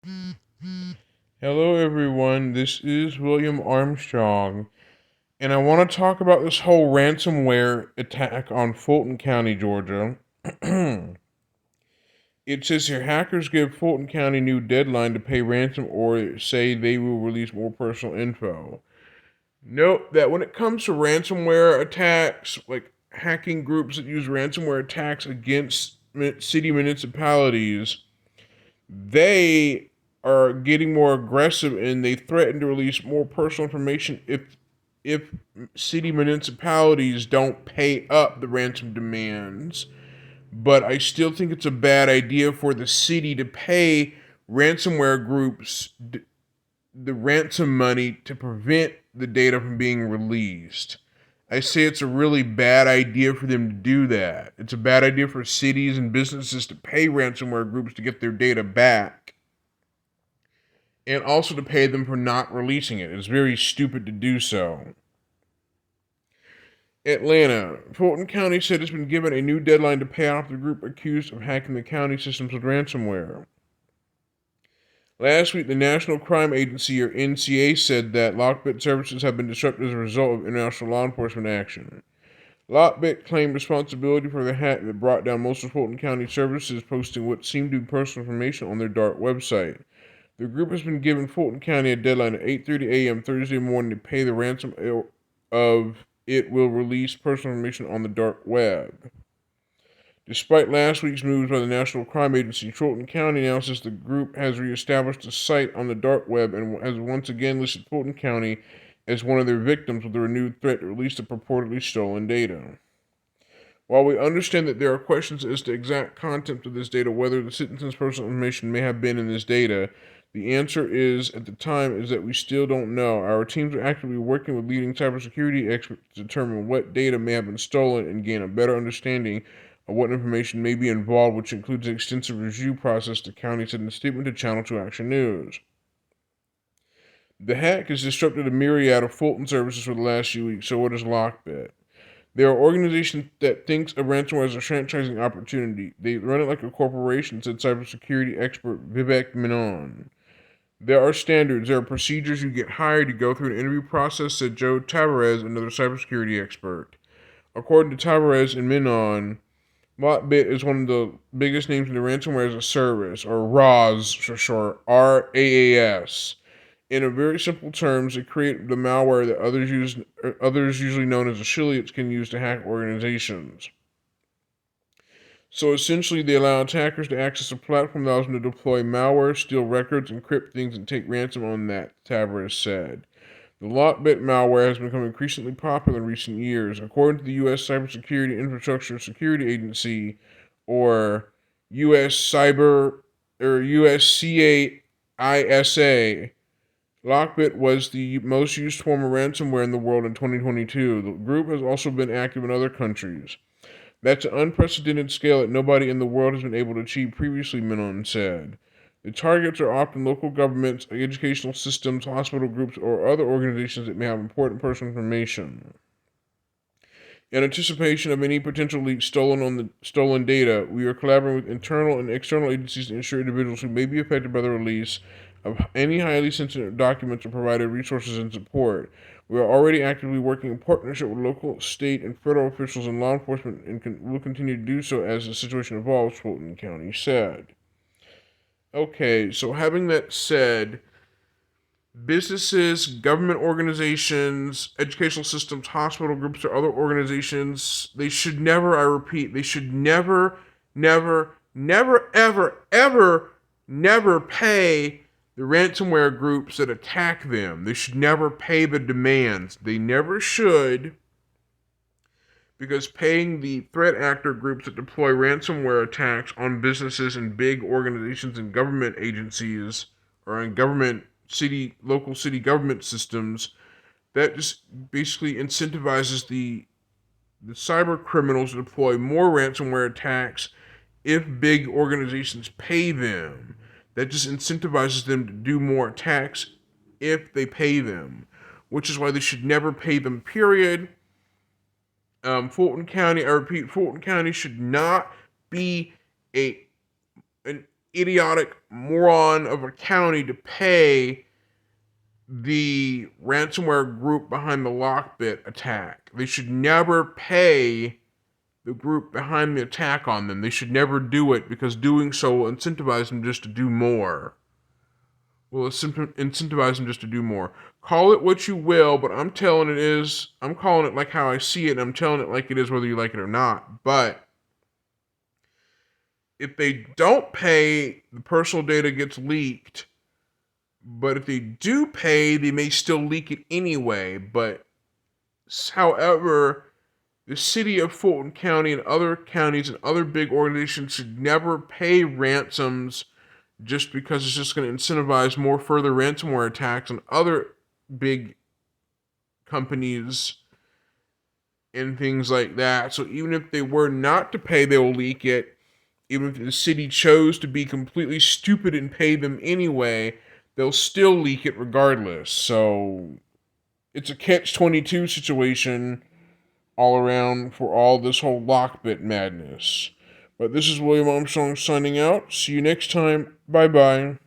Hello, everyone. This is William Armstrong, and I want to talk about this whole ransomware attack on Fulton County, Georgia. It says here hackers give Fulton County new deadline to pay ransom or say they will release more personal info. Note that when it comes to ransomware attacks, like hacking groups that use ransomware attacks against city municipalities, they are getting more aggressive and they threaten to release more personal information if city municipalities don't pay up the ransom demands. But I still think it's a bad idea for the city to pay ransomware groups the ransom money to prevent the data from being released. I say it's a really bad idea for them to do that. It's a bad idea for cities and businesses to pay ransomware groups to get their data back and also to pay them for not releasing it. It's very stupid to do so. Atlanta. Fulton County said it's been given a new deadline to pay off the group accused of hacking the county systems with ransomware. Last week, the National Crime Agency, or NCA, said that Lockbit services have been disrupted as a result of international law enforcement action. Lockbit claimed responsibility for the hack that brought down most of Fulton County services, posting what seemed to be personal information on their dark website. The group has been giving Fulton County a deadline at 8:30 a.m. Thursday morning to pay the ransom of it will release personal information on the dark web. Despite last week's moves by the National Crime Agency, Fulton County announces the group has reestablished a site on the dark web and has once again listed Fulton County as one of their victims with a renewed threat to release the purportedly stolen data. While we understand that there are questions as to exact content of this data, whether the citizens' personal information may have been in this data, the answer is, at the time, is that we still don't know. Our teams are actively working with leading cybersecurity experts to determine what data may have been stolen and gain a better understanding of what information may be involved, which includes an extensive review process, the county said in a statement to Channel 2 Action News. The hack has disrupted a myriad of Fulton services for the last few weeks, so what is Lockbit? There are organizations that thinks of ransomware as a franchising opportunity. They run it like a corporation, said cybersecurity expert Vivek Menon. There are standards, there are procedures. You get hired, you go through an interview process, said Joe Tavares, another cybersecurity expert. According to Tavares and Menon, Lockbit is one of the biggest names in the ransomware as a service, or RAAS for short, RAAS. In a very simple terms, they create the malware that others usually known as affiliates can use to hack organizations. So essentially, they allow attackers to access a platform that allows them to deploy malware, steal records, encrypt things, and take ransom on that, Tavares said. The Lockbit malware has become increasingly popular in recent years. According to the U.S. Cybersecurity Infrastructure Security Agency, or U.S. Cyber, or USCISA, Lockbit was the most used form of ransomware in the world in 2022. The group has also been active in other countries. That's an unprecedented scale that nobody in the world has been able to achieve previously, Menon said. The targets are often local governments, educational systems, hospital groups, or other organizations that may have important personal information. In anticipation of any potential leaks stolen on the stolen data, we are collaborating with internal and external agencies to ensure individuals who may be affected by the release of any highly sensitive documents are provided resources and support. We are already actively working in partnership with local, state, and federal officials and law enforcement and will continue to do so as the situation evolves, Fulton County said. Okay, so having that said, businesses, government organizations, educational systems, hospital groups, or other organizations, they should never, I repeat, they should never, never, never, ever, ever, never pay the ransomware groups that attack them. They should never pay the demands. They never should, because paying the threat actor groups that deploy ransomware attacks on businesses and big organizations and government agencies or in local city government systems, that just basically incentivizes the cyber criminals to deploy more ransomware attacks if big organizations pay them. That just incentivizes them to do more attacks if they pay them, which is why they should never pay them, period. Fulton County, I repeat, Fulton County should not be a an idiotic moron of a county to pay the ransomware group behind the Lockbit attack. They should never pay the group behind the attack on them. They should never do it, because doing so will incentivize them just to do more. Call it what you will, but I'm calling it like how I see it, and I'm telling it like it is, whether you like it or not. But if they don't pay, the personal data gets leaked. But if they do pay, they may still leak it anyway. But however, the city of Fulton County and other counties and other big organizations should never pay ransoms, just because it's just going to incentivize more further ransomware attacks on other big companies and things like that. So even if they were not to pay, they will leak it. Even if the city chose to be completely stupid and pay them anyway, they'll still leak it regardless. So it's a catch-22 situation all around for all this whole Lockbit madness. But this is William Armstrong signing out. See you next time. Bye-bye.